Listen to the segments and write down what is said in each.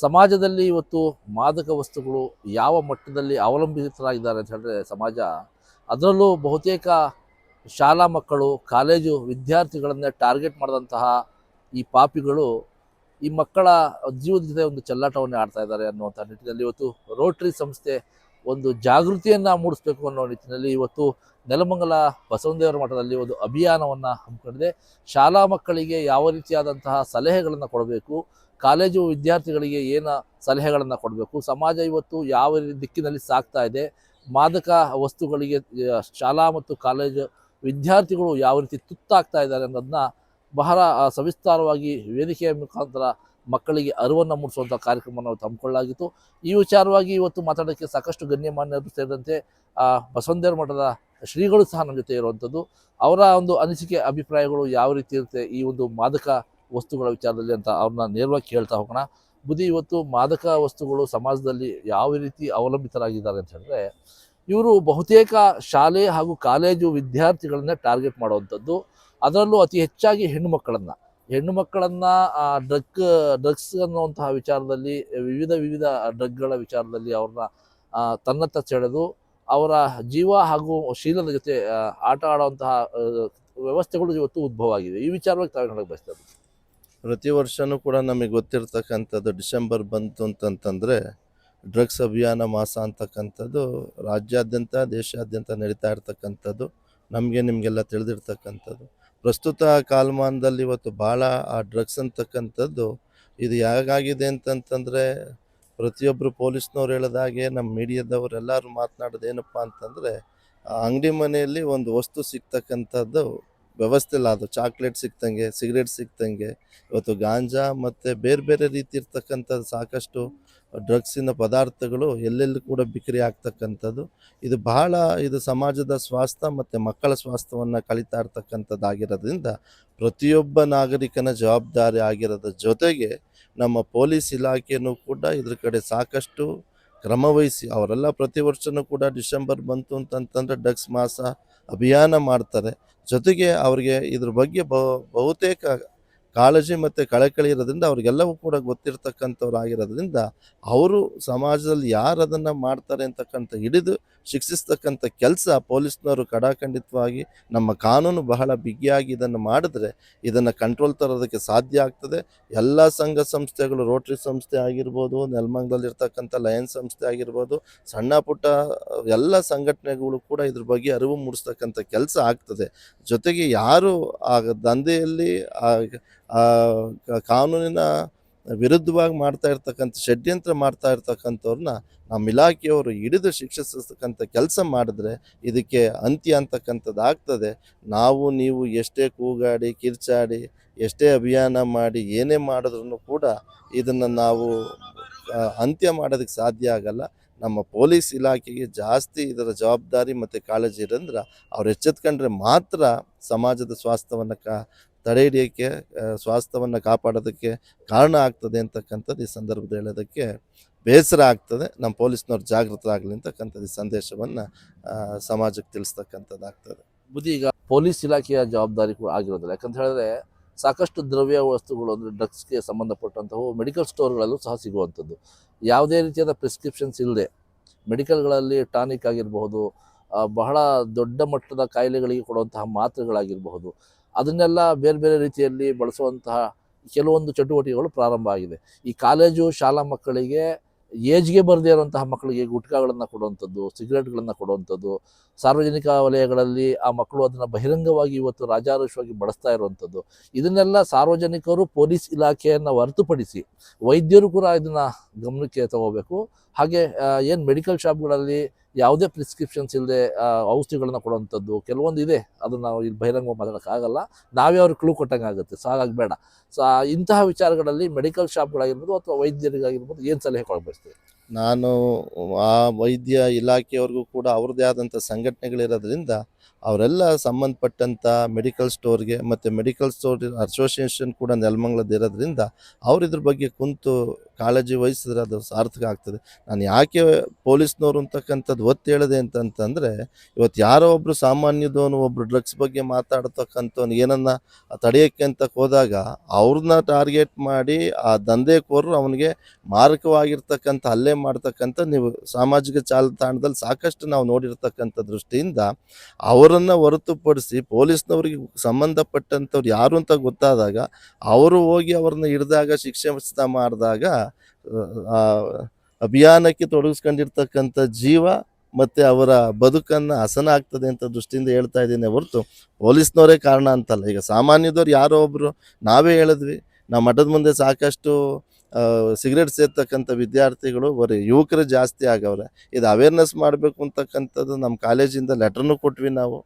ಸಮಾಜದಲ್ಲಿ ಇವತ್ತು ಮಾದಕ ವಸ್ತುಗಳು ಯಾವ ಮಟ್ಟದಲ್ಲಿ ಅವಲಂಬಿತರಾಗಿದ್ದಾರೆ ಅಂತ ಹೇಳಿದ್ರೆ ಸಮಾಜ, ಅದರಲ್ಲೂ ಬಹುತೇಕ ಶಾಲಾ ಮಕ್ಕಳು, ಕಾಲೇಜು ವಿದ್ಯಾರ್ಥಿಗಳನ್ನೇ ಟಾರ್ಗೆಟ್ ಮಾಡಿದಂತಹ ಈ ಪಾಪಿಗಳು ಈ ಮಕ್ಕಳ ಜೀವದ ಜೊತೆ ಒಂದು ಚೆಲ್ಲಾಟವನ್ನೇ ಆಡ್ತಾ ಇದ್ದಾರೆ ಅನ್ನುವಂಥ ನಿಟ್ಟಿನಲ್ಲಿ ಇವತ್ತು ರೋಟರಿ ಸಂಸ್ಥೆ ಒಂದು ಜಾಗೃತಿಯನ್ನು ಮೂಡಿಸಬೇಕು ಅನ್ನೋ ನಿಟ್ಟಿನಲ್ಲಿ ಇವತ್ತು ನೆಲಮಂಗಲ ಬಸವನದೇವರ ಮಠದಲ್ಲಿ ಒಂದು ಅಭಿಯಾನವನ್ನು ಹಮ್ಮಿಕೊಂಡಿದೆ. ಶಾಲಾ ಮಕ್ಕಳಿಗೆ ಯಾವ ರೀತಿಯಾದಂತಹ ಸಲಹೆಗಳನ್ನು ಕೊಡಬೇಕು, ಕಾಲೇಜು ವಿದ್ಯಾರ್ಥಿಗಳಿಗೆ ಏನು ಸಲಹೆಗಳನ್ನು ಕೊಡಬೇಕು, ಸಮಾಜ ಇವತ್ತು ಯಾವ ದಿಕ್ಕಿನಲ್ಲಿ ಸಾಗ್ತಾ ಇದೆ, ಮಾದಕ ವಸ್ತುಗಳಿಗೆ ಶಾಲಾ ಮತ್ತು ಕಾಲೇಜು ವಿದ್ಯಾರ್ಥಿಗಳು ಯಾವ ರೀತಿ ತುತ್ತಾಗ್ತಾ ಇದ್ದಾರೆ ಅನ್ನೋದನ್ನ ಬಹಳ ಸವಿಸ್ತಾರವಾಗಿ ವೇದಿಕೆಯ ಮುಖಾಂತರ ಮಕ್ಕಳಿಗೆ ಅರಿವನ್ನು ಮೂಡಿಸುವಂಥ ಕಾರ್ಯಕ್ರಮವನ್ನು ಹಮ್ಮಿಕೊಳ್ಳಲಾಗಿತ್ತು. ಈ ವಿಚಾರವಾಗಿ ಇವತ್ತು ಮಾತಾಡೋಕ್ಕೆ ಸಾಕಷ್ಟು ಗಣ್ಯಮಾನ್ಯರು ಸೇರಿದಂತೆ ಬಸವನದೇವರ ಮಠದ ಶ್ರೀಗಳು ಸಹ ನಮ್ಮ ಜೊತೆ ಇರುವಂಥದ್ದು. ಅವರ ಒಂದು ಅನಿಸಿಕೆ ಅಭಿಪ್ರಾಯಗಳು ಯಾವ ರೀತಿ ಇರುತ್ತೆ ಈ ಒಂದು ಮಾದಕ ವಸ್ತುಗಳ ವಿಚಾರದಲ್ಲಿ ಅಂತ ಅವ್ರನ್ನ ನೇರವಾಗಿ ಕೇಳ್ತಾ ಹೋಗೋಣ. ಬುದ್ಧಿ, ಇವತ್ತು ಮಾದಕ ವಸ್ತುಗಳು ಸಮಾಜದಲ್ಲಿ ಯಾವ ರೀತಿ ಅವಲಂಬಿತರಾಗಿದ್ದಾರೆ ಅಂತ ಹೇಳಿದ್ರೆ, ಇವರು ಬಹುತೇಕ ಶಾಲೆ ಹಾಗೂ ಕಾಲೇಜು ವಿದ್ಯಾರ್ಥಿಗಳನ್ನೇ ಟಾರ್ಗೆಟ್ ಮಾಡುವಂಥದ್ದು. ಅದರಲ್ಲೂ ಅತಿ ಹೆಚ್ಚಾಗಿ ಹೆಣ್ಣು ಮಕ್ಕಳನ್ನು ಡ್ರಗ್ಸ್ ಅನ್ನುವಂತಹ ವಿಚಾರದಲ್ಲಿ ವಿವಿಧ ಡ್ರಗ್ಗಳ ವಿಚಾರದಲ್ಲಿ ಅವ್ರನ್ನ ತನ್ನತ್ತ ಸೆಳೆದು ಅವರ ಜೀವ ಹಾಗೂ ಶೀಲದ ಜೊತೆ ಆಟ ಆಡುವಂತಹ ವ್ಯವಸ್ಥೆಗಳು ಇವತ್ತು ಉದ್ಭವ ಆಗಿದೆ. ಈ ವಿಚಾರವಾಗಿ ತಾವು ಹೇಳಕ್ಕೆ ಬಯಸ್ತದೆ. ಪ್ರತಿ ವರ್ಷವೂ ಕೂಡ ನಮಗೆ ಗೊತ್ತಿರ್ತಕ್ಕಂಥದ್ದು ಡಿಸೆಂಬರ್ ಬಂತು ಅಂತಂತಂದರೆ ಡ್ರಗ್ಸ್ ಅಭಿಯಾನ ಮಾಸ ಅಂತಕ್ಕಂಥದ್ದು ರಾಜ್ಯಾದ್ಯಂತ ದೇಶಾದ್ಯಂತ ನಡೀತಾ ಇರ್ತಕ್ಕಂಥದ್ದು ನಿಮಗೆಲ್ಲ ತಿಳಿದಿರ್ತಕ್ಕಂಥದ್ದು. ಪ್ರಸ್ತುತ ಕಾಲಮಾನದಲ್ಲಿ ಇವತ್ತು ಭಾಳ ಆ ಡ್ರಗ್ಸ್ ಅಂತಕ್ಕಂಥದ್ದು ಇದು ಹೇಗಾಗಿದೆ ಅಂತಂತಂದರೆ, ಪ್ರತಿಯೊಬ್ಬರು ಪೊಲೀಸ್ನವ್ರು ಹೇಳೋದಾಗೆ ನಮ್ಮ ಮೀಡಿಯಾದವರೆಲ್ಲರೂ ಮಾತನಾಡೋದೇನಪ್ಪ ಅಂತಂದರೆ, ಅಂಗಡಿ ಮನೆಯಲ್ಲಿ ಒಂದು ವಸ್ತು ಸಿಗ್ತಕ್ಕಂಥದ್ದು ವ್ಯವಸ್ಥೆ ಇಲ್ಲ. ಅದು ಚಾಕ್ಲೇಟ್ ಸಿಕ್ತಂಗೆ, ಸಿಗರೇಟ್ ಸಿಕ್ತಂಗೆ, ಇವತ್ತು ಗಾಂಜಾ ಮತ್ತು ಬೇರೆ ರೀತಿ ಇರ್ತಕ್ಕಂಥದ್ದು ಸಾಕಷ್ಟು ಡ್ರಗ್ಸಿನ ಪದಾರ್ಥಗಳು ಎಲ್ಲೆಲ್ಲೂ ಕೂಡ ಬಿಕ್ರಿ ಆಗ್ತಕ್ಕಂಥದ್ದು. ಇದು ಸಮಾಜದ ಸ್ವಾಸ್ಥ್ಯ ಮತ್ತು ಮಕ್ಕಳ ಸ್ವಾಸ್ಥ್ಯವನ್ನು ಕಳೀತಾ ಇರ್ತಕ್ಕಂಥದ್ದಾಗಿರೋದ್ರಿಂದ ಪ್ರತಿಯೊಬ್ಬ ನಾಗರಿಕನ ಜವಾಬ್ದಾರಿ ಆಗಿರೋದ್ರ ಜೊತೆಗೆ ನಮ್ಮ ಪೊಲೀಸ್ ಇಲಾಖೆಯೂ ಕೂಡ ಇದ್ರ ಕಡೆ ಸಾಕಷ್ಟು ಕ್ರಮವಹಿಸಿ ಅವರೆಲ್ಲ ಪ್ರತಿ ವರ್ಷವೂ ಕೂಡ ಡಿಸೆಂಬರ್ ಬಂತು ಅಂತಂತಂದರೆ ಡ್ರಗ್ಸ್ ಮಾಸ ಅಭಿಯಾನ ಮಾಡ್ತಾರೆ. ಜೊತೆಗೆ ಅವ್ರಿಗೆ ಇದ್ರ ಬಗ್ಗೆ ಬಹುತೇಕ ಕಾಳಜಿ ಮತ್ತು ಕಳಕಳಿ ಇರೋದ್ರಿಂದ ಅವ್ರಿಗೆಲ್ಲವೂ ಕೂಡ ಗೊತ್ತಿರ್ತಕ್ಕಂಥವ್ರು ಆಗಿರೋದ್ರಿಂದ ಅವರು ಸಮಾಜದಲ್ಲಿ ಯಾರು ಅದನ್ನು ಮಾಡ್ತಾರೆ ಅಂತಕ್ಕಂಥ ಹಿಡಿದು ಶಿಕ್ಷಿಸ್ತಕ್ಕಂಥ ಕೆಲಸ ಪೊಲೀಸ್ನವರು ಕಡಾಖಂಡಿತವಾಗಿ ನಮ್ಮ ಕಾನೂನು ಬಹಳ ಬಿಗಿಯಾಗಿ ಇದನ್ನು ಮಾಡಿದ್ರೆ ಇದನ್ನು ಕಂಟ್ರೋಲ್ ತರೋದಕ್ಕೆ ಸಾಧ್ಯ ಆಗ್ತದೆ. ಎಲ್ಲ ಸಂಘ ಸಂಸ್ಥೆಗಳು, ರೋಟರಿ ಸಂಸ್ಥೆ ಆಗಿರ್ಬೋದು, ನೆಲಮಂಗಲದಲ್ಲಿರ್ತಕ್ಕಂಥ ಲಯನ್ಸ್ ಸಂಸ್ಥೆ ಆಗಿರ್ಬೋದು, ಸಣ್ಣ ಪುಟ್ಟ ಎಲ್ಲ ಸಂಘಟನೆಗಳು ಕೂಡ ಇದ್ರ ಬಗ್ಗೆ ಅರಿವು ಮೂಡಿಸ್ತಕ್ಕಂಥ ಕೆಲಸ ಆಗ್ತದೆ. ಜೊತೆಗೆ ಯಾರು ಆ ದಂಧೆಯಲ್ಲಿ ಕಾನೂನಿನ ವಿರುದ್ಧವಾಗಿ ಷಡ್ಯಂತ್ರ ಮಾಡ್ತಾ ಇರ್ತಕ್ಕಂಥವ್ರನ್ನ ನಮ್ಮ ಇಲಾಖೆಯವರು ಹಿಡಿದು ಶಿಕ್ಷಿಸ್ತಕ್ಕಂಥ ಕೆಲಸ ಮಾಡಿದ್ರೆ ಇದಕ್ಕೆ ಅಂತ್ಯ ಅಂತಕ್ಕಂಥದ್ದು ಆಗ್ತದೆ. ನೀವು ಎಷ್ಟೇ ಕೂಗಾಡಿ ಕಿರ್ಚಾಡಿ ಎಷ್ಟೇ ಅಭಿಯಾನ ಮಾಡಿ ಏನೇ ಮಾಡಿದ್ರೂ ಕೂಡ ಇದನ್ನು ನಾವು ಅಂತ್ಯ ಮಾಡೋದಕ್ಕೆ ಸಾಧ್ಯ ಆಗಲ್ಲ. ನಮ್ಮ ಪೊಲೀಸ್ ಇಲಾಖೆಗೆ ಜಾಸ್ತಿ ಇದರ ಜವಾಬ್ದಾರಿ ಮತ್ತು ಕಾಳಜಿ ಇರೋದ್ರೆ ಅವ್ರು ಎಚ್ಚೆತ್ಕೊಂಡ್ರೆ ಮಾತ್ರ ಸಮಾಜದ ಸ್ವಾಸ್ಥ್ಯವನ್ನು ತಡೆ ಹಿಡಿಯೋಕ್ಕೆ, ಸ್ವಾಸ್ಥ್ಯವನ್ನು ಕಾಪಾಡೋದಕ್ಕೆ ಕಾರಣ ಆಗ್ತದೆ ಅಂತಕ್ಕಂಥದ್ದು ಈ ಸಂದರ್ಭದಲ್ಲಿ ಹೇಳೋದಕ್ಕೆ ಬೇಸರ ಆಗ್ತದೆ. ನಮ್ಮ ಪೊಲೀಸ್ನವ್ರು ಜಾಗೃತರಾಗಲಿ ಅಂತಕ್ಕಂಥದ್ದು ಈ ಸಂದೇಶವನ್ನು ಸಮಾಜಕ್ಕೆ ತಿಳಿಸ್ತಕ್ಕಂಥದ್ದಾಗ್ತದೆ. ಬುದ್ಧಿ, ಈಗ ಪೊಲೀಸ್ ಇಲಾಖೆಯ ಜವಾಬ್ದಾರಿ ಕೂಡ ಆಗಿರೋದಿಲ್ಲ. ಯಾಕಂತ ಹೇಳಿದ್ರೆ ಸಾಕಷ್ಟು ದ್ರವ್ಯ ವಸ್ತುಗಳು ಅಂದರೆ ಡ್ರಗ್ಸ್ಗೆ ಸಂಬಂಧಪಟ್ಟಂಥವು ಮೆಡಿಕಲ್ ಸ್ಟೋರ್ಗಳಲ್ಲೂ ಸಹ ಸಿಗುವಂಥದ್ದು. ಯಾವುದೇ ರೀತಿಯಾದ ಪ್ರಿಸ್ಕ್ರಿಪ್ಷನ್ಸ್ ಇಲ್ಲದೆ ಮೆಡಿಕಲ್ಗಳಲ್ಲಿ ಟಾನಿಕ್ ಆಗಿರಬಹುದು, ಬಹಳ ದೊಡ್ಡ ಮಟ್ಟದ ಕಾಯಿಲೆಗಳಿಗೆ ಕೊಡುವಂತಹ ಮಾತ್ರೆಗಳಾಗಿರಬಹುದು, ಅದನ್ನೆಲ್ಲ ಬೇರೆ ರೀತಿಯಲ್ಲಿ ಬಳಸುವಂತಹ ಕೆಲವೊಂದು ಚಟುವಟಿಕೆಗಳು ಪ್ರಾರಂಭ ಆಗಿದೆ. ಈ ಕಾಲೇಜು ಶಾಲಾ ಮಕ್ಕಳಿಗೆ ಏಜ್ಗೆ ಬರದೇ ಇರುವಂತಹ ಮಕ್ಕಳಿಗೆ ಗುಟ್ಕಾಗಳನ್ನು ಕೊಡುವಂಥದ್ದು, ಸಿಗರೇಟ್ಗಳನ್ನು ಕೊಡುವಂಥದ್ದು, ಸಾರ್ವಜನಿಕ ವಲಯಗಳಲ್ಲಿ ಆ ಮಕ್ಕಳು ಅದನ್ನು ಬಹಿರಂಗವಾಗಿ ಇವತ್ತು ರಾಜಾರೋಷವಾಗಿ ಬಳಸ್ತಾ ಇರುವಂಥದ್ದು, ಇದನ್ನೆಲ್ಲ ಸಾರ್ವಜನಿಕರು ಪೊಲೀಸ್ ಇಲಾಖೆಯನ್ನು ಹೊರತುಪಡಿಸಿ ವೈದ್ಯರು ಕೂಡ ಇದನ್ನು ಗಮನಕ್ಕೆ ತಗೋಬೇಕು. ಹಾಗೆ ಏನು ಮೆಡಿಕಲ್ ಶಾಪ್ಗಳಲ್ಲಿ ಯಾವುದೇ ಪ್ರಿಸ್ಕ್ರಿಪ್ಷನ್ಸ್ ಇಲ್ಲದೆ ಔಷಧಿಗಳನ್ನ ಕೊಡುವಂಥದ್ದು ಕೆಲವೊಂದು ಇದೆ. ಅದನ್ನು ನಾವು ಇಲ್ಲಿ ಬಹಿರಂಗ ಮಾತಾಡೋಕ್ಕಾಗಲ್ಲ, ನಾವೇ ಅವ್ರಿಗೆ ಕ್ಲೂ ಕೊಟ್ಟಂಗೆ ಆಗುತ್ತೆ. ಸೊ ಹಾಗಾಗಿ ಬೇಡ. ಸೊ ಇಂತಹ ವಿಚಾರಗಳಲ್ಲಿ ಮೆಡಿಕಲ್ ಶಾಪ್ಗಳಾಗಿರ್ಬೋದು ಅಥವಾ ವೈದ್ಯರಿಗಾಗಿರ್ಬೋದು ಏನು ಸಲಹೆ ಕೊಡಬಯಸ್ತೀವಿ? ನಾನು ಆ ವೈದ್ಯ ಇಲಾಖೆಯವ್ರಿಗೂ ಕೂಡ ಅವ್ರದ್ದೇ ಆದಂಥ ಸಂಘಟನೆಗಳಿರೋದ್ರಿಂದ ಅವರೆಲ್ಲ ಸಂಬಂಧಪಟ್ಟಂಥ ಮೆಡಿಕಲ್ ಸ್ಟೋರ್ಗೆ ಮತ್ತು ಮೆಡಿಕಲ್ ಸ್ಟೋರ್ ಅಸೋಸಿಯೇಷನ್ ಕೂಡ ನೆಲಮಂಗಲದ ಇರೋದ್ರಿಂದ ಅವ್ರು ಇದ್ರ ಬಗ್ಗೆ ಕುಂತು ಕಾಳಜಿ ವಹಿಸಿದ್ರೆ ಅದು ಸಾರ್ಥಕ ಆಗ್ತದೆ. ನಾನು ಯಾಕೆ ಪೊಲೀಸ್ನವರು ಅಂತಕ್ಕಂಥದ್ದು ಒತ್ತು ಹೇಳಿದೆ ಅಂತಂತಂದರೆ, ಇವತ್ತು ಯಾರೋ ಒಬ್ಬರು ಸಾಮಾನ್ಯದವನು ಒಬ್ಬರು ಡ್ರಗ್ಸ್ ಬಗ್ಗೆ ಮಾತಾಡ್ತಕ್ಕಂಥವ್ನು ಏನನ್ನ ತಡೆಯೋಕ್ಕೆ ಅಂತ ಹೋದಾಗ ಅವ್ರನ್ನ ಟಾರ್ಗೆಟ್ ಮಾಡಿ ಆ ದಂಧೆಕೋರರು ಅವನಿಗೆ ಮಾರಕವಾಗಿರ್ತಕ್ಕಂಥ ಹಲ್ಲೆ ಮಾಡ್ತಕ್ಕಂಥ ನೀವು ಸಾಮಾಜಿಕ ಜಾಲತಾಣದಲ್ಲಿ ಸಾಕಷ್ಟು ನಾವು ನೋಡಿರ್ತಕ್ಕಂಥ ದೃಷ್ಟಿಯಿಂದ ಅವರನ್ನು ಹೊರತುಪಡಿಸಿ ಪೊಲೀಸ್ನವ್ರಿಗೆ ಸಂಬಂಧಪಟ್ಟಂಥವ್ರು ಯಾರು ಅಂತ ಗೊತ್ತಾದಾಗ ಅವರು ಹೋಗಿ ಅವ್ರನ್ನ ಹಿಡಿದಾಗ ಶಿಕ್ಷೆ ಮಾಡಿದಾಗ ಆ ಅಭಿಯಾನಕ್ಕೆ ತೊಡಗಿಸ್ಕೊಂಡಿರ್ತಕ್ಕಂಥ ಜೀವ ಮತ್ತು ಅವರ ಬದುಕನ್ನು ಹಸನ ಆಗ್ತದೆ ಅಂತ ದೃಷ್ಟಿಯಿಂದ ಹೇಳ್ತಾ ಇದ್ದೀನಿ ಹೊರತು ಪೊಲೀಸ್ನವರೇ ಕಾರಣ ಅಂತಲ್ಲ. ಈಗ ಸಾಮಾನ್ಯದವ್ರು ಯಾರೋ ಒಬ್ಬರು ನಾವೇ ಹೇಳಿದ್ವಿ, ನಾವು ಮಠದ ಮುಂದೆ ಸಾಕಷ್ಟು ಸಿಗರೇಟ್ ಸೇರ್ತಕ್ಕಂಥ ವಿದ್ಯಾರ್ಥಿಗಳು ಬರೀ ಯುವಕರು ಜಾಸ್ತಿ ಆಗವ್ರೆ. ಇದು ಅವೇರ್ನೆಸ್ ಮಾಡಬೇಕು ಅಂತಕ್ಕಂಥದ್ದು ನಮ್ಮ ಕಾಲೇಜಿಂದ ಲೆಟ್ರನ್ನು ಕೊಟ್ವಿ ನಾವು.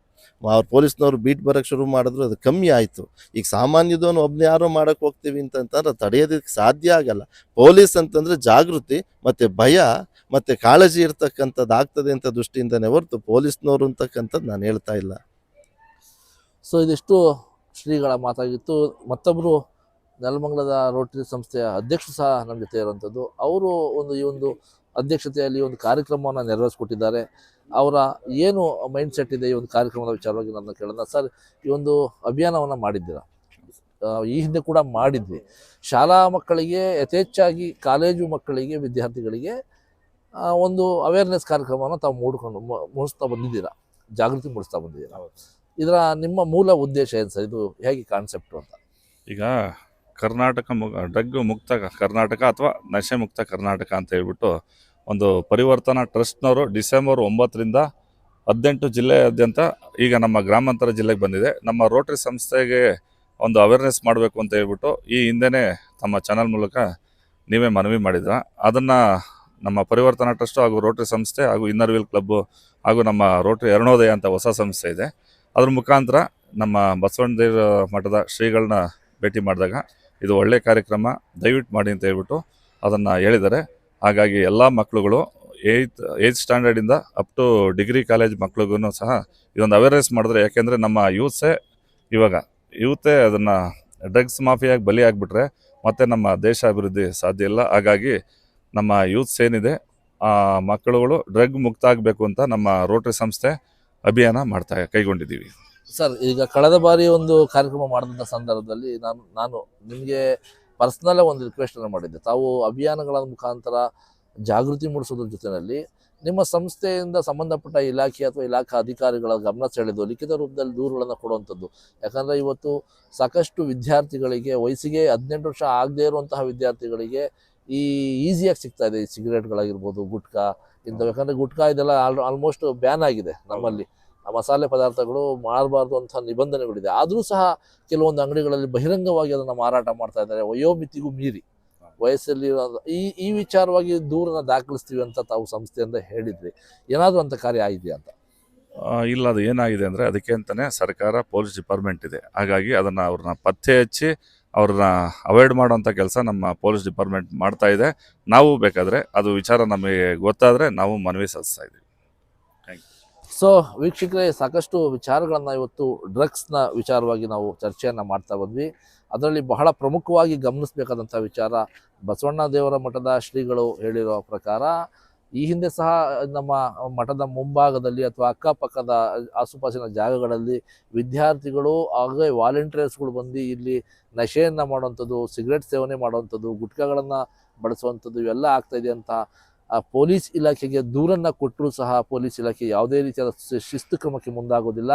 ಅವ್ರು ಪೊಲೀಸ್ನವ್ರು ಬೀಟ್ ಬರೋಕ್ಕೆ ಶುರು ಮಾಡಿದ್ರು, ಅದು ಕಮ್ಮಿ ಆಯಿತು. ಈಗ ಸಾಮಾನ್ಯದವನು ಒಬ್ಬನೇ ಯಾರೋ ಮಾಡೋಕ್ಕೆ ಹೋಗ್ತೀವಿ ಅಂತಂತಂದ್ರೆ ತಡೆಯೋದಕ್ಕೆ ಸಾಧ್ಯ ಆಗಲ್ಲ. ಪೊಲೀಸ್ ಅಂತಂದರೆ ಜಾಗೃತಿ ಮತ್ತು ಭಯ ಮತ್ತು ಕಾಳಜಿ ಇರ್ತಕ್ಕಂಥದ್ದು ಆಗ್ತದೆ ಅಂತ ದೃಷ್ಟಿಯಿಂದನೇ ಹೊರತು ಪೊಲೀಸ್ನವರು ಅಂತಕ್ಕಂಥದ್ದು ನಾನು ಹೇಳ್ತಾ ಇಲ್ಲ. ಸೊ ಇದಿಷ್ಟು ಶ್ರೀಗಳ ಮಾತಾಗಿತ್ತು. ಮತ್ತೊಬ್ಬರು ನೆಲಮಂಗಲದ ರೋಟರಿ ಸಂಸ್ಥೆಯ ಅಧ್ಯಕ್ಷರು ಸಹ ನಮ್ಮ ಜೊತೆ ಇರುವಂಥದ್ದು. ಅವರು ಈ ಒಂದು ಅಧ್ಯಕ್ಷತೆಯಲ್ಲಿ ಒಂದು ಕಾರ್ಯಕ್ರಮವನ್ನು ನೆರವೇರಿಸ್ಕೊಟ್ಟಿದ್ದಾರೆ. ಅವರ ಏನು ಮೈಂಡ್ ಸೆಟ್ ಇದೆ ಈ ಒಂದು ಕಾರ್ಯಕ್ರಮದ ವಿಚಾರವಾಗಿ ನನ್ನ ಕೇಳೋಣ. ಸರ್, ಈ ಒಂದು ಅಭಿಯಾನವನ್ನು ಮಾಡಿದ್ದೀರಾ, ಈ ಹಿಂದೆ ಕೂಡ ಮಾಡಿದ್ವಿ. ಶಾಲಾ ಮಕ್ಕಳಿಗೆ ಯಥೇಚ್ಛಾಗಿ ಕಾಲೇಜು ಮಕ್ಕಳಿಗೆ ವಿದ್ಯಾರ್ಥಿಗಳಿಗೆ ಒಂದು ಅವೇರ್ನೆಸ್ ಕಾರ್ಯಕ್ರಮವನ್ನು ತಾವು ಮೂಡಿಸ್ತಾ ಬಂದಿದ್ದೀರಾ, ಜಾಗೃತಿ ಮೂಡಿಸ್ತಾ ಬಂದಿದ್ದೀರಾ. ಇದರ ನಿಮ್ಮ ಮೂಲ ಉದ್ದೇಶ ಏನು ಸರ್? ಇದು ಹೇಗೆ ಕಾನ್ಸೆಪ್ಟು ಅಂತ? ಈಗ ಕರ್ನಾಟಕ ಡ್ರಗ್ ಮುಕ್ತ ಕರ್ನಾಟಕ ಅಥವಾ ನಶೆ ಮುಕ್ತ ಕರ್ನಾಟಕ ಅಂತ ಹೇಳ್ಬಿಟ್ಟು ಒಂದು ಪರಿವರ್ತನಾ ಟ್ರಸ್ಟ್ನವರು ಡಿಸೆಂಬರ್ 9ರಿಂದ 18 ಜಿಲ್ಲೆಯಾದ್ಯಂತ ಈಗ ನಮ್ಮ ಗ್ರಾಮಾಂತರ ಜಿಲ್ಲೆಗೆ ಬಂದಿದೆ. ನಮ್ಮ ರೋಟರಿ ಸಂಸ್ಥೆಗೆ ಒಂದು ಅವೇರ್ನೆಸ್ ಮಾಡಬೇಕು ಅಂತ ಹೇಳ್ಬಿಟ್ಟು ಈ ಹಿಂದೆನೇ ತಮ್ಮ ಚಾನಲ್ ಮೂಲಕ ನೀವೇ ಮನವಿ ಮಾಡಿದ್ರ. ಅದನ್ನು ನಮ್ಮ ಪರಿವರ್ತನಾ ಟ್ರಸ್ಟ್ ಹಾಗೂ ರೋಟರಿ ಸಂಸ್ಥೆ ಹಾಗೂ ಇನ್ನರ್ ವೀಲ್ ಕ್ಲಬ್ಬು ಹಾಗೂ ನಮ್ಮ ರೋಟರಿ ಅರುಣೋದಯ ಅಂತ ಹೊಸ ಸಂಸ್ಥೆ ಇದೆ, ಅದ್ರ ಮುಖಾಂತರ ನಮ್ಮ ಬಸವಣ್ಣ ದೇವರ ಮಠದ ಶ್ರೀಗಳನ್ನ ಭೇಟಿ ಮಾಡಿದಾಗ ಇದು ಒಳ್ಳೆಯ ಕಾರ್ಯಕ್ರಮ, ದಯವಿಟ್ಟು ಮಾಡಿ ಅಂತ ಹೇಳ್ಬಿಟ್ಟು ಅದನ್ನು ಹೇಳಿದ್ದಾರೆ. ಹಾಗಾಗಿ ಎಲ್ಲ ಮಕ್ಕಳುಗಳು ಏಯ್ತ್ ಸ್ಟ್ಯಾಂಡರ್ಡಿಂದ ಅಪ್ ಟು ಡಿಗ್ರಿ ಕಾಲೇಜ್ ಮಕ್ಳಿಗೂ ಸಹ ಇದೊಂದು ಅವೇರ್ನೆಸ್ ಮಾಡಿದ್ರೆ, ಯಾಕೆಂದರೆ ನಮ್ಮ ಯೂತೇ ಅದನ್ನು ಡ್ರಗ್ಸ್ ಮಾಫಿಯಾಗಿ ಬಲಿ ಆಗಿಬಿಟ್ರೆ ಮತ್ತು ನಮ್ಮ ದೇಶ ಅಭಿವೃದ್ಧಿ ಸಾಧ್ಯ ಇಲ್ಲ. ಹಾಗಾಗಿ ನಮ್ಮ ಯೂತ್ಸ್ ಏನಿದೆ ಆ ಮಕ್ಕಳುಗಳು ಡ್ರಗ್ ಮುಕ್ತ ಆಗಬೇಕು ಅಂತ ನಮ್ಮ ರೋಟರಿ ಸಂಸ್ಥೆ ಅಭಿಯಾನ ಕೈಗೊಂಡಿದ್ದೀವಿ. ಸರ್, ಈಗ ಕಳೆದ ಬಾರಿ ಒಂದು ಕಾರ್ಯಕ್ರಮ ಮಾಡಿದಂಥ ಸಂದರ್ಭದಲ್ಲಿ ನಾನು ನಿಮಗೆ ಪರ್ಸ್ನಲ್ಲೇ ಒಂದು ರಿಕ್ವೆಸ್ಟನ್ನು ಮಾಡಿದ್ದೆ. ತಾವು ಅಭಿಯಾನಗಳ ಮುಖಾಂತರ ಜಾಗೃತಿ ಮೂಡಿಸೋದ್ರ ಜೊತೆಯಲ್ಲಿ ನಿಮ್ಮ ಸಂಸ್ಥೆಯಿಂದ ಸಂಬಂಧಪಟ್ಟ ಇಲಾಖೆ ಅಥವಾ ಇಲಾಖಾ ಅಧಿಕಾರಿಗಳ ಗಮನ ಸೆಳೆದು ಲಿಖಿತ ರೂಪದಲ್ಲಿ ದೂರುಗಳನ್ನು ಕೊಡುವಂಥದ್ದು. ಯಾಕಂದರೆ ಇವತ್ತು ಸಾಕಷ್ಟು ವಿದ್ಯಾರ್ಥಿಗಳಿಗೆ ವಯಸ್ಸಿಗೆ 18 ವರ್ಷ ಆಗದೇ ಇರುವಂತಹ ವಿದ್ಯಾರ್ಥಿಗಳಿಗೆ ಈಸಿಯಾಗಿ ಸಿಗ್ತಾ ಇದೆ ಈ ಸಿಗರೇಟ್ಗಳಾಗಿರ್ಬೋದು, ಗುಟ್ಕಾ ಇಂಥವು. ಯಾಕಂದರೆ ಗುಟ್ಕಾ ಇದೆಲ್ಲ ಆಲ್ಮೋಸ್ಟ್ ಬ್ಯಾನ್ ಆಗಿದೆ ನಮ್ಮಲ್ಲಿ. ಮಸಾಲೆ ಪದಾರ್ಥಗಳು ಮಾಡಬಾರ್ದು ಅಂತ ನಿಬಂಧನೆಗಳಿದೆ. ಆದರೂ ಸಹ ಕೆಲವೊಂದು ಅಂಗಡಿಗಳಲ್ಲಿ ಬಹಿರಂಗವಾಗಿ ಅದನ್ನು ಮಾರಾಟ ಮಾಡ್ತಾ ಇದ್ದಾರೆ, ವಯೋಮಿತಿಗೂ ಮೀರಿ. ವಯಸ್ಸಲ್ಲಿ ಈ ವಿಚಾರವಾಗಿ ದೂರನ್ನ ದಾಖಲಿಸ್ತೀವಿ ಅಂತ ತಾವು ಸಂಸ್ಥೆಯಿಂದ ಹೇಳಿದ್ರಿ. ಏನಾದರೂ ಅಂತ ಕಾರ್ಯ ಆಗಿದೆಯಾ ಅಂತ? ಇಲ್ಲ, ಅದು ಏನಾಗಿದೆ ಅಂದರೆ ಅದಕ್ಕೆ ಅಂತಲೇ ಸರ್ಕಾರ ಪೊಲೀಸ್ ಡಿಪಾರ್ಟ್ಮೆಂಟ್ ಇದೆ. ಹಾಗಾಗಿ ಅವ್ರನ್ನ ಪತ್ತೆ ಹಚ್ಚಿ ಅವ್ರನ್ನ ಅವಾಯ್ಡ್ ಮಾಡೋವಂಥ ಕೆಲಸ ನಮ್ಮ ಪೊಲೀಸ್ ಡಿಪಾರ್ಟ್ಮೆಂಟ್ ಮಾಡ್ತಾ ಇದೆ. ನಾವು ಬೇಕಾದರೆ ಅದು ವಿಚಾರ ನಮಗೆ ಗೊತ್ತಾದರೆ ನಾವು ಮನವಿ ಸಲ್ಲಿಸ್ತಾ ಇದ್ದೀವಿ. ಸೊ ವೀಕ್ಷಕರೇ, ಸಾಕಷ್ಟು ವಿಚಾರಗಳನ್ನು ಇವತ್ತು ಡ್ರಗ್ಸ್ನ ವಿಚಾರವಾಗಿ ನಾವು ಚರ್ಚೆಯನ್ನು ಮಾಡ್ತಾ ಬಂದ್ವಿ. ಅದರಲ್ಲಿ ಬಹಳ ಪ್ರಮುಖವಾಗಿ ಗಮನಿಸಬೇಕಾದಂಥ ವಿಚಾರ, ಬಸವಣ್ಣ ದೇವರ ಮಠದ ಶ್ರೀಗಳು ಹೇಳಿರೋ ಪ್ರಕಾರ ಈ ಹಿಂದೆ ಸಹ ನಮ್ಮ ಮಠದ ಮುಂಭಾಗದಲ್ಲಿ ಅಥವಾ ಅಕ್ಕಪಕ್ಕದ ಆಸುಪಾಸಿನ ಜಾಗಗಳಲ್ಲಿ ವಿದ್ಯಾರ್ಥಿಗಳು ಹಾಗೆ ವಾಲಂಟಿಯರ್ಸ್ಗಳು ಬಂದು ಇಲ್ಲಿ ನಶೆಯನ್ನು ಮಾಡುವಂಥದ್ದು, ಸಿಗರೇಟ್ ಸೇವನೆ ಮಾಡುವಂಥದ್ದು, ಗುಟ್ಕಾಗಳನ್ನು ಬಳಸುವಂಥದ್ದು ಇವೆಲ್ಲ ಆಗ್ತಾಯಿದೆ ಅಂತ ಪೊಲೀಸ್ ಇಲಾಖೆಗೆ ದೂರನ್ನು ಕೊಟ್ಟರೂ ಸಹ ಪೊಲೀಸ್ ಇಲಾಖೆ ಯಾವುದೇ ರೀತಿಯಾದ ಶಿಸ್ತು ಕ್ರಮಕ್ಕೆ ಮುಂದಾಗೋದಿಲ್ಲ.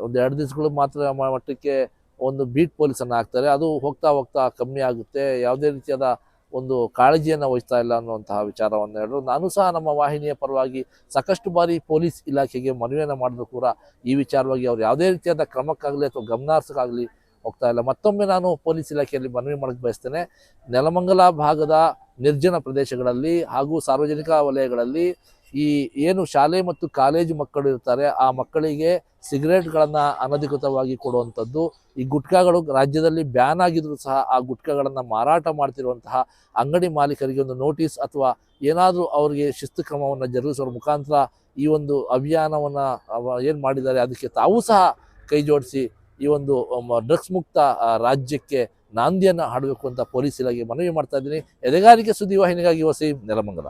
1-2 ದಿವಸಗಳು ಮಾತ್ರ ಮಟ್ಟಕ್ಕೆ ಒಂದು ಬೀಟ್ ಪೊಲೀಸನ್ನು ಹಾಕ್ತಾರೆ, ಅದು ಹೋಗ್ತಾ ಹೋಗ್ತಾ ಕಮ್ಮಿ ಆಗುತ್ತೆ. ಯಾವುದೇ ರೀತಿಯಾದ ಒಂದು ಕಾಳಜಿಯನ್ನು ವಹಿಸ್ತಾ ಇಲ್ಲ ಅನ್ನುವಂತಹ ವಿಚಾರವನ್ನು ಹೇಳಿದ್ರು. ನಾನು ಸಹ ನಮ್ಮ ವಾಹಿನಿಯ ಪರವಾಗಿ ಸಾಕಷ್ಟು ಬಾರಿ ಪೊಲೀಸ್ ಇಲಾಖೆಗೆ ಮನವಿಯನ್ನು ಮಾಡಿದ್ರು ಕೂಡ ಈ ವಿಚಾರವಾಗಿ ಅವ್ರು ಯಾವುದೇ ರೀತಿಯಾದ ಕ್ರಮಕ್ಕಾಗಲಿ ಅಥವಾ ಗಮನಾರ್ಹಕ್ಕಾಗಲಿ ಹೋಗ್ತಾ ಇಲ್ಲ. ಮತ್ತೊಮ್ಮೆ ನಾನು ಪೊಲೀಸ್ ಇಲಾಖೆಯಲ್ಲಿ ಮನವಿ ಮಾಡೋಕ್ಕೆ ಬಯಸ್ತೇನೆ. ನೆಲಮಂಗಲ ಭಾಗದ ನಿರ್ಜನ ಪ್ರದೇಶಗಳಲ್ಲಿ ಹಾಗೂ ಸಾರ್ವಜನಿಕ ವಲಯಗಳಲ್ಲಿ ಈ ಏನು ಶಾಲೆ ಮತ್ತು ಕಾಲೇಜು ಮಕ್ಕಳು ಇರ್ತಾರೆ ಆ ಮಕ್ಕಳಿಗೆ ಸಿಗರೇಟ್ಗಳನ್ನು ಅನಧಿಕೃತವಾಗಿ ಕೊಡುವಂಥದ್ದು, ಈ ಗುಟ್ಕಾಗಳು ರಾಜ್ಯದಲ್ಲಿ ಬ್ಯಾನ್ ಆಗಿದ್ರು ಸಹ ಆ ಗುಟ್ಕಾಗಳನ್ನು ಮಾರಾಟ ಮಾಡ್ತಿರುವಂತಹ ಅಂಗಡಿ ಮಾಲೀಕರಿಗೆ ಒಂದು ನೋಟಿಸ್ ಅಥವಾ ಏನಾದರೂ ಅವರಿಗೆ ಶಿಸ್ತು ಕ್ರಮವನ್ನು ಜರುಗಿಸುವ ಮುಖಾಂತರ ಈ ಒಂದು ಅಭಿಯಾನವನ್ನು ಏನು ಮಾಡಿದ್ದಾರೆ ಅದಕ್ಕೆ ತಾವೂ ಸಹ ಕೈ ಜೋಡಿಸಿ ಈ ಒಂದು ಡ್ರಗ್ಸ್ ಮುಕ್ತ ರಾಜ್ಯಕ್ಕೆ ನಾಂದಿಯನ್ನು ಹಾಡಬೇಕು ಅಂತ ಪೊಲೀಸ್ ಇಲಾಖೆಗೆ ಮನವಿ ಮಾಡ್ತಾ ಇದ್ದೀನಿ. ಎದೆಗಾರಿಕೆ ಸುದ್ದಿ ವಾಹಿನಿಗಾಗಿ ವಸೀಂ ನೆಲಮಂಗಲ.